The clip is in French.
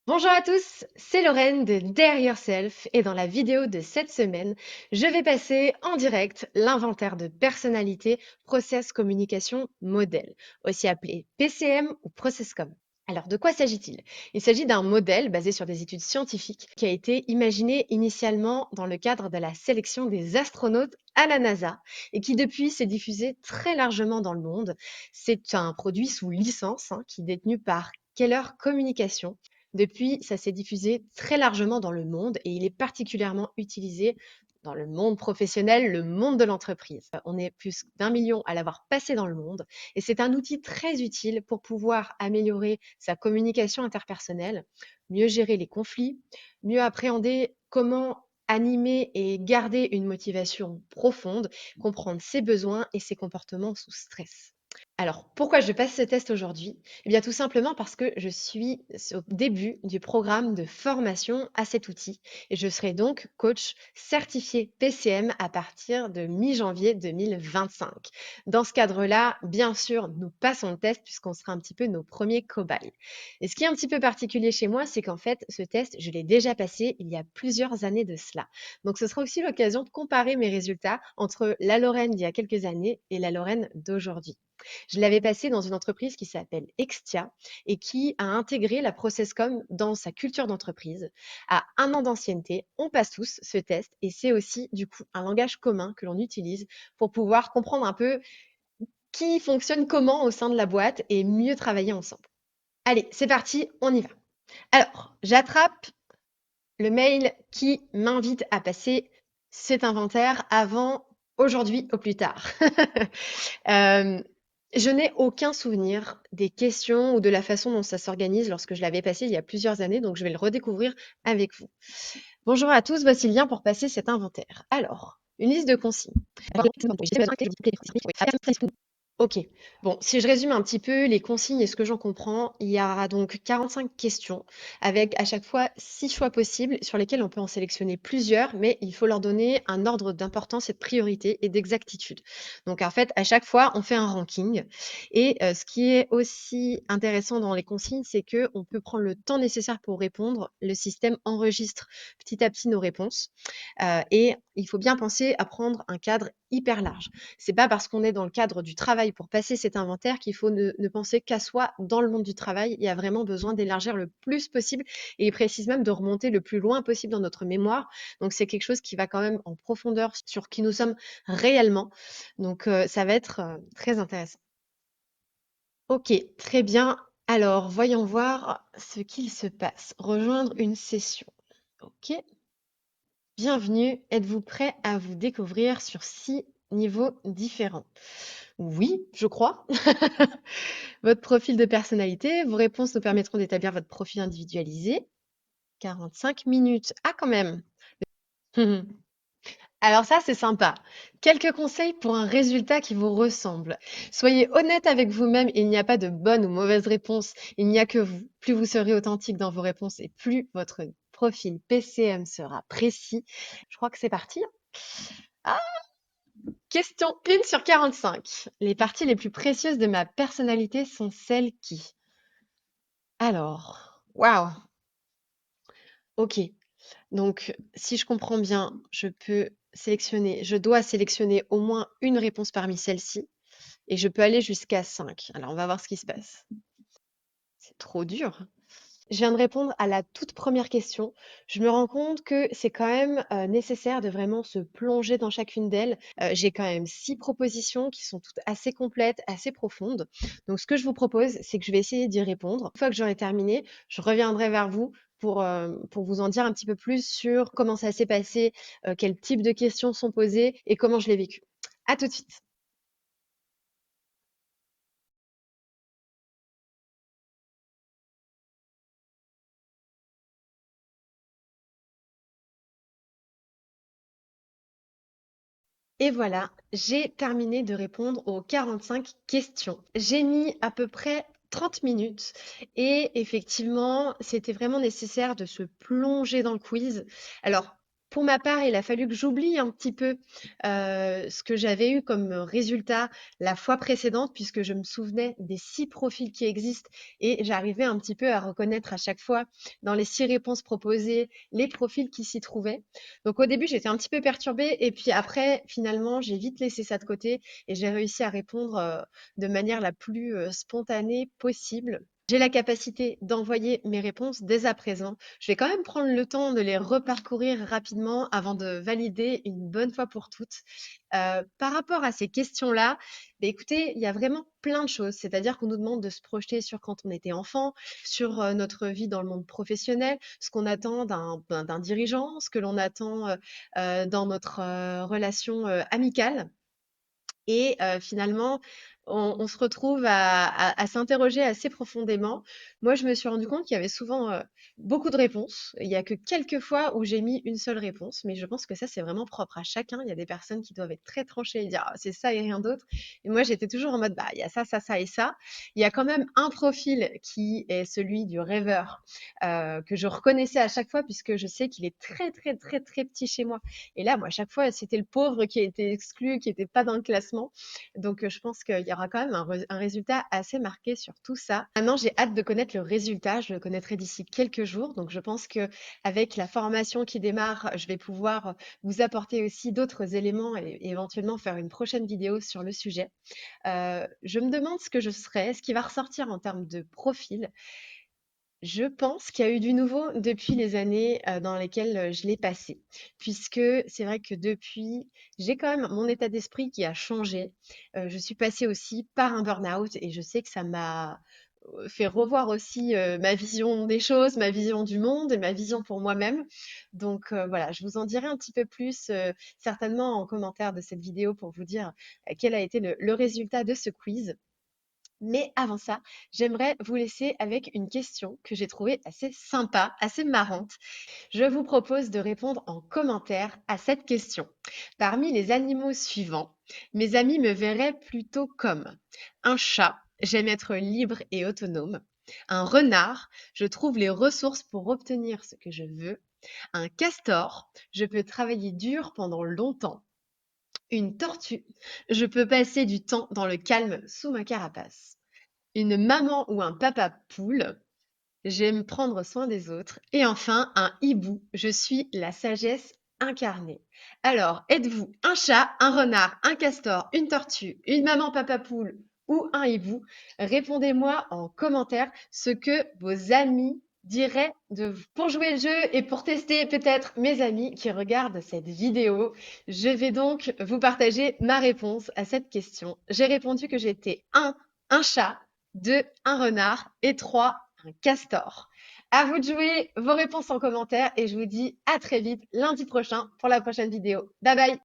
Bonjour à tous, c'est Lorraine de Dare Yourself et dans la vidéo de cette semaine, je vais passer en direct l'inventaire de personnalité Process Communication Model, aussi appelé PCM ou ProcessCom. Alors, de quoi s'agit-il? Il s'agit d'un modèle basé sur des études scientifiques qui a été imaginé initialement dans le cadre de la sélection des astronautes à la NASA et qui depuis s'est diffusé très largement dans le monde. C'est un produit sous licence qui est détenu par Keller Communication. Depuis, ça s'est diffusé très largement dans le monde et il est particulièrement utilisé dans le monde professionnel, le monde de l'entreprise. On est plus d'1 million à l'avoir passé dans le monde et c'est un outil très utile pour pouvoir améliorer sa communication interpersonnelle, mieux gérer les conflits, mieux appréhender comment animer et garder une motivation profonde, comprendre ses besoins et ses comportements sous stress. Alors, pourquoi je passe ce test aujourd'hui? Eh bien, tout simplement parce que je suis au début du programme de formation à cet outil et je serai donc coach certifié PCM à partir de mi-janvier 2025. Dans ce cadre-là, bien sûr, nous passons le test puisqu'on sera un petit peu nos premiers cobayes. Et ce qui est un petit peu particulier chez moi, c'est qu'en fait, ce test, je l'ai déjà passé il y a plusieurs années de cela. Donc, ce sera aussi l'occasion de comparer mes résultats entre la Lorraine d'il y a quelques années et la Lorraine d'aujourd'hui. Je l'avais passé dans une entreprise qui s'appelle Extia et qui a intégré la Processcom dans sa culture d'entreprise. À 1 an d'ancienneté, on passe tous ce test et c'est aussi du coup un langage commun que l'on utilise pour pouvoir comprendre un peu qui fonctionne comment au sein de la boîte et mieux travailler ensemble. Allez, c'est parti, on y va. Alors, j'attrape le mail qui m'invite à passer cet inventaire avant aujourd'hui au plus tard. Euh, je n'ai aucun souvenir des questions ou de la façon dont ça s'organise lorsque je l'avais passé il y a plusieurs années, donc je vais le redécouvrir avec vous. Bonjour à tous, voici le lien pour passer cet inventaire. Alors, une liste de consignes. Ok. Bon, si je résume un petit peu les consignes et ce que j'en comprends, il y aura donc 45 questions avec à chaque fois 6 choix possibles sur lesquels on peut en sélectionner plusieurs, mais il faut leur donner un ordre d'importance et de priorité et d'exactitude. Donc en fait, à chaque fois, on fait un ranking. Et ce qui est aussi intéressant dans les consignes, c'est que on peut prendre le temps nécessaire pour répondre. Le système enregistre petit à petit nos réponses. Et il faut bien penser à prendre un cadre hyper large. C'est pas parce qu'on est dans le cadre du travail pour passer cet inventaire qu'il faut ne penser qu'à soi dans le monde du travail. Il y a vraiment besoin d'élargir le plus possible et il précise même de remonter le plus loin possible dans notre mémoire. Donc c'est quelque chose qui va quand même en profondeur sur qui nous sommes réellement. Donc ça va être très intéressant. Ok, très bien. Alors voyons voir ce qu'il se passe. Rejoindre une session. Ok, bienvenue. Êtes-vous prêt à vous découvrir sur 6 niveaux différents? Oui, je crois. Votre profil de personnalité, vos réponses nous permettront d'établir votre profil individualisé. 45 minutes. Ah, quand même. Alors ça, c'est sympa. Quelques conseils pour un résultat qui vous ressemble. Soyez honnête avec vous-même, il n'y a pas de bonne ou mauvaise réponse, il n'y a que vous. Plus vous serez authentique dans vos réponses et plus votre profil PCM sera précis. Je crois que c'est parti. Ah, question 1 sur 45. Les parties les plus précieuses de ma personnalité sont celles qui... Alors, waouh, ok. Donc, si je comprends bien, je dois sélectionner au moins une réponse parmi celles-ci et je peux aller jusqu'à 5. Alors, on va voir ce qui se passe. C'est trop dur. Je viens de répondre à la toute première question. Je me rends compte que c'est quand même nécessaire de vraiment se plonger dans chacune d'elles. J'ai quand même 6 propositions qui sont toutes assez complètes, assez profondes. Donc, ce que je vous propose, c'est que je vais essayer d'y répondre. Une fois que j'aurai terminé, je reviendrai vers vous pour vous en dire un petit peu plus sur comment ça s'est passé, quel type de questions sont posées et comment je l'ai vécu. À tout de suite. Et voilà, j'ai terminé de répondre aux 45 questions. J'ai mis à peu près 30 minutes et effectivement, c'était vraiment nécessaire de se plonger dans le quiz. Alors, Pour ma part, il a fallu que j'oublie un petit peu, ce que j'avais eu comme résultat la fois précédente puisque je me souvenais des 6 profils qui existent et j'arrivais un petit peu à reconnaître à chaque fois dans les 6 réponses proposées, les profils qui s'y trouvaient. Donc au début, j'étais un petit peu perturbée et puis après, finalement, j'ai vite laissé ça de côté et j'ai réussi à répondre, de manière la plus, spontanée possible. J'ai la capacité d'envoyer mes réponses dès à présent. Je vais quand même prendre le temps de les reparcourir rapidement avant de valider une bonne fois pour toutes. Par rapport à ces questions-là, beh, écoutez, il y a vraiment plein de choses. C'est-à-dire qu'on nous demande de se projeter sur quand on était enfant, sur, notre vie dans le monde professionnel, ce qu'on attend d'un dirigeant, ce que l'on attend, dans notre, relation, amicale. Et finalement, on se retrouve à s'interroger assez profondément. Moi, je me suis rendu compte qu'il y avait souvent, beaucoup de réponses. Il y a que quelques fois où j'ai mis une seule réponse, mais je pense que ça, c'est vraiment propre à chacun. Il y a des personnes qui doivent être très tranchées et dire: «Ah, c'est ça et rien d'autre». Et moi, j'étais toujours en mode: «Bah, il y a ça, ça, ça et ça». Il y a quand même un profil qui est celui du rêveur, que je reconnaissais à chaque fois puisque je sais qu'il est très, très, très, très petit chez moi. Et là, moi, à chaque fois, c'était le pauvre qui a été exclu, qui était pas dans le classement. Donc, je pense qu'il y aura quand même un résultat assez marqué sur tout ça. Maintenant, j'ai hâte de connaître le résultat. Je le connaîtrai d'ici quelques jours. Donc, je pense que avec la formation qui démarre, je vais pouvoir vous apporter aussi d'autres éléments et éventuellement faire une prochaine vidéo sur le sujet. Je me demande ce que je serai, ce qui va ressortir en termes de profil. Je pense qu'il y a eu du nouveau depuis les années, dans lesquelles, je l'ai passé. Puisque c'est vrai que depuis, j'ai quand même mon état d'esprit qui a changé. Je suis passée aussi par un burn-out et je sais que ça m'a, fait revoir aussi, ma vision des choses, ma vision du monde et ma vision pour moi-même. Donc, voilà, je vous en dirai un petit peu plus, certainement en commentaire de cette vidéo pour vous dire, quel a été le résultat de ce quiz. Mais avant ça, j'aimerais vous laisser avec une question que j'ai trouvée assez sympa, assez marrante. Je vous propose de répondre en commentaire à cette question. Parmi les animaux suivants, mes amis me verraient plutôt comme un chat, j'aime être libre et autonome. Un renard, je trouve les ressources pour obtenir ce que je veux. Un castor, je peux travailler dur pendant longtemps. Une tortue, je peux passer du temps dans le calme sous ma carapace. Une maman ou un papa poule, j'aime prendre soin des autres. Et enfin, un hibou, je suis la sagesse incarnée. Alors, êtes-vous un chat, un renard, un castor, une tortue, une maman papa poule ou un hibou? Répondez-moi en commentaire ce que vos amis diraient de vous. Pour jouer le jeu et pour tester peut-être mes amis qui regardent cette vidéo, je vais donc vous partager ma réponse à cette question. J'ai répondu que j'étais un chat, 2, un renard et 3, un castor. À vous de jouer vos réponses en commentaire et je vous dis à très vite lundi prochain pour la prochaine vidéo. Bye bye!